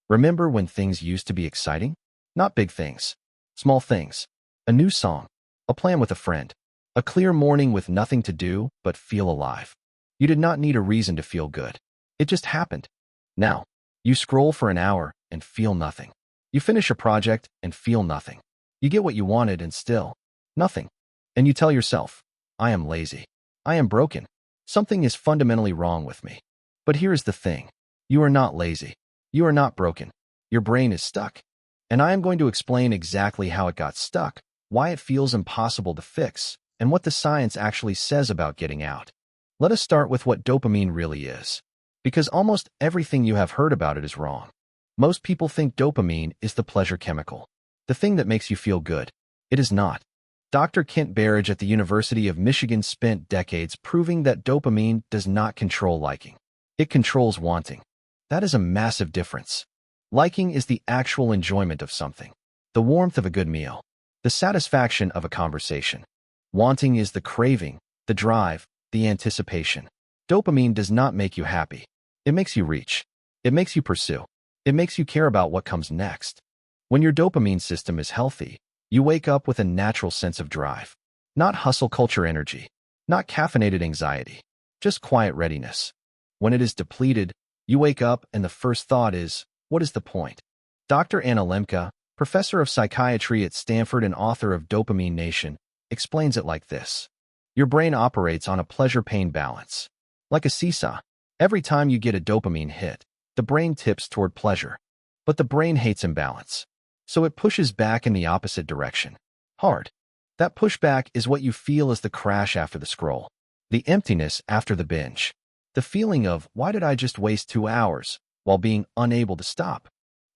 Remember when things used to be exciting? Not big things. Small things. A new song. A plan with a friend. A clear morning with nothing to do but feel alive. You did not need a reason to feel good. It just happened. Now, you scroll for an hour and feel nothing. You finish a project and feel nothing. You get what you wanted and still nothing. And you tell yourself, I am lazy. I am broken. Something is fundamentally wrong with me. But here is the thing. You are not lazy. You are not broken. Your brain is stuck. And I am going to explain exactly how it got stuck, why it feels impossible to fix, and what the science actually says about getting out. Let us start with what dopamine really is. Because almost everything you have heard about it is wrong. Most people think dopamine is the pleasure chemical, the thing that makes you feel good. It is not. Dr. Berridge at the University of Michigan spent decades proving that dopamine does not control liking. It controls wanting. That is a massive difference. Liking is the actual enjoyment of something, the warmth of a good meal, the satisfaction of a conversation. Wanting is the craving, the drive, the anticipation. Dopamine does not make you happy. It makes you reach. It makes you pursue. It makes you care about what comes next. When your dopamine system is healthy, you wake up with a natural sense of drive. Not hustle culture energy. Not caffeinated anxiety. Just quiet readiness. When it is depleted, you wake up and the first thought is, what is the point? Dr. Lembke, professor of psychiatry at Stanford and author of Dopamine Nation, explains it like this. Your brain operates on a pleasure-pain balance. Like a seesaw, every time you get a dopamine hit, the brain tips toward pleasure. But the brain hates imbalance. So it pushes back in the opposite direction. Hard. That pushback is what you feel as the crash after the scroll. The emptiness after the binge. The feeling of, why did I just waste 2 hours, while being unable to stop?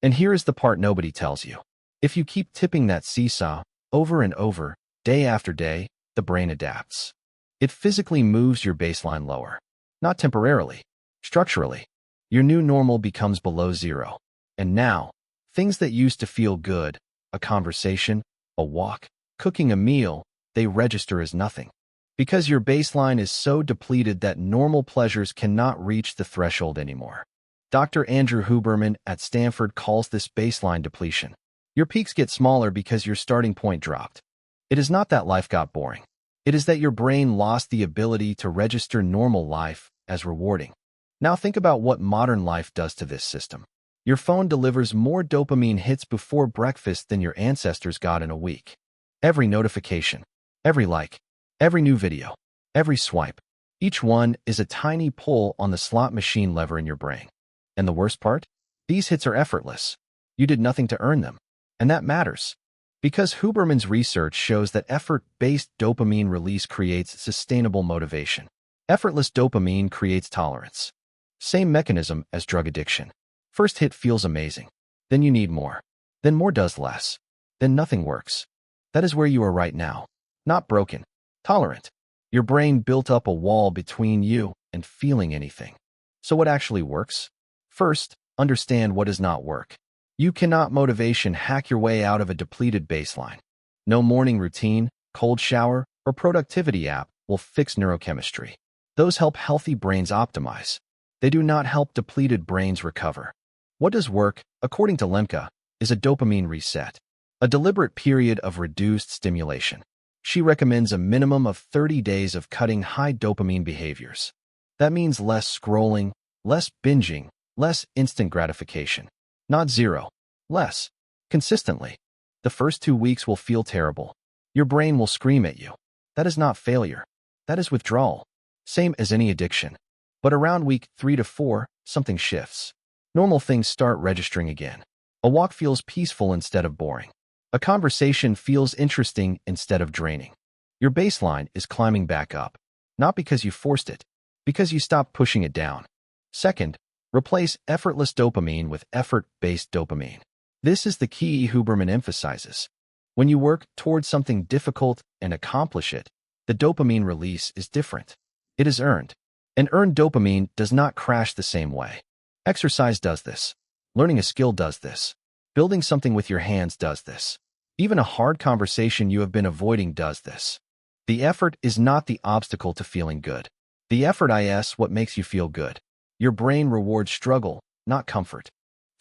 And here is the part nobody tells you. If you keep tipping that seesaw over and over, day after day, the brain adapts. It physically moves your baseline lower. Not temporarily, structurally. Your new normal becomes below zero. And now, things that used to feel good, a conversation, a walk, cooking a meal, they register as nothing. Because your baseline is so depleted that normal pleasures cannot reach the threshold anymore. Dr. Andrew Huberman at Stanford calls this baseline depletion. Your peaks get smaller because your starting point dropped. It is not that life got boring. It is that your brain lost the ability to register normal life as rewarding. Now think about what modern life does to this system. Your phone delivers more dopamine hits before breakfast than your ancestors got in a week. Every notification, every like, every new video, every swipe, each one is a tiny pull on the slot machine lever in your brain. And the worst part? These hits are effortless. You did nothing to earn them. And that matters. Because Huberman's research shows that effort-based dopamine release creates sustainable motivation. Effortless dopamine creates tolerance. Same mechanism as drug addiction. First hit feels amazing. Then you need more. Then more does less. Then nothing works. That is where you are right now. Not broken. Tolerant. Your brain built up a wall between you and feeling anything. So what actually works? First, understand what does not work. You cannot motivation hack your way out of a depleted baseline. No morning routine, cold shower, or productivity app will fix neurochemistry. Those help healthy brains optimize. They do not help depleted brains recover. What does work, according to Lembke, is a dopamine reset, a deliberate period of reduced stimulation. She recommends a minimum of 30 days of cutting high dopamine behaviors. That means less scrolling, less binging, less instant gratification. Not zero. Less. Consistently. The first 2 weeks will feel terrible. Your brain will scream at you. That is not failure. That is withdrawal. Same as any addiction. But around week 3 to 4, something shifts. Normal things start registering again. A walk feels peaceful instead of boring. A conversation feels interesting instead of draining. Your baseline is climbing back up. Not because you forced it. Because you stopped pushing it down. Second, replace effortless dopamine with effort-based dopamine. This is the key Huberman emphasizes. When you work towards something difficult and accomplish it, the dopamine release is different. It is earned. And earned dopamine does not crash the same way. Exercise does this. Learning a skill does this. Building something with your hands does this. Even a hard conversation you have been avoiding does this. The effort is not the obstacle to feeling good. The effort is what makes you feel good. Your brain rewards struggle, not comfort.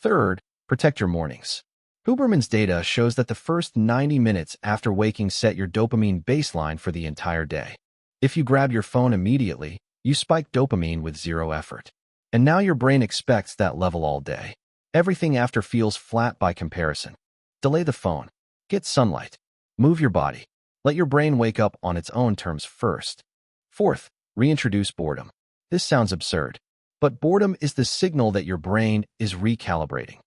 Third, Protect your mornings. Huberman's data shows that the first 90 minutes after waking set your dopamine baseline for the entire day. If you grab your phone immediately, you spike dopamine with zero effort. And now your brain expects that level all day. Everything after feels flat by comparison. Delay the phone. Get sunlight. Move your body. Let your brain wake up on its own terms first. Fourth, reintroduce boredom. This sounds absurd, but boredom is the signal that your brain is recalibrating.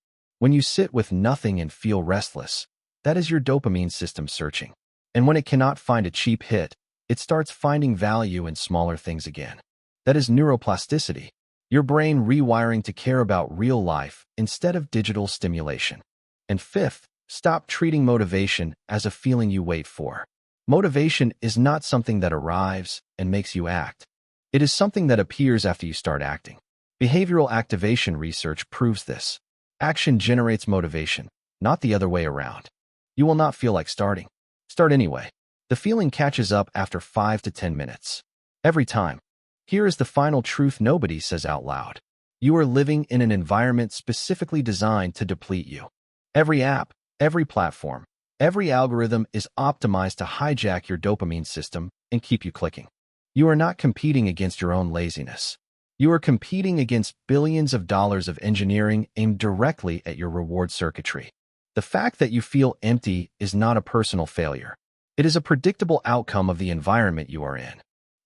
When you sit with nothing and feel restless, that is your dopamine system searching. And when it cannot find a cheap hit, it starts finding value in smaller things again. That is neuroplasticity, your brain rewiring to care about real life instead of digital stimulation. And fifth, stop treating motivation as a feeling you wait for. Motivation is not something that arrives and makes you act. It is something that appears after you start acting. Behavioral activation research proves this. Action generates motivation, not the other way around. You will not feel like starting. Start anyway. The feeling catches up after 5 to 10 minutes. Every time. Here is the final truth nobody says out loud. You are living in an environment specifically designed to deplete you. Every app, every platform, every algorithm is optimized to hijack your dopamine system and keep you clicking. You are not competing against your own laziness. You are competing against billions of dollars of engineering aimed directly at your reward circuitry. The fact that you feel empty is not a personal failure. It is a predictable outcome of the environment you are in.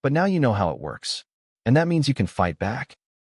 But now you know how it works. And that means you can fight back.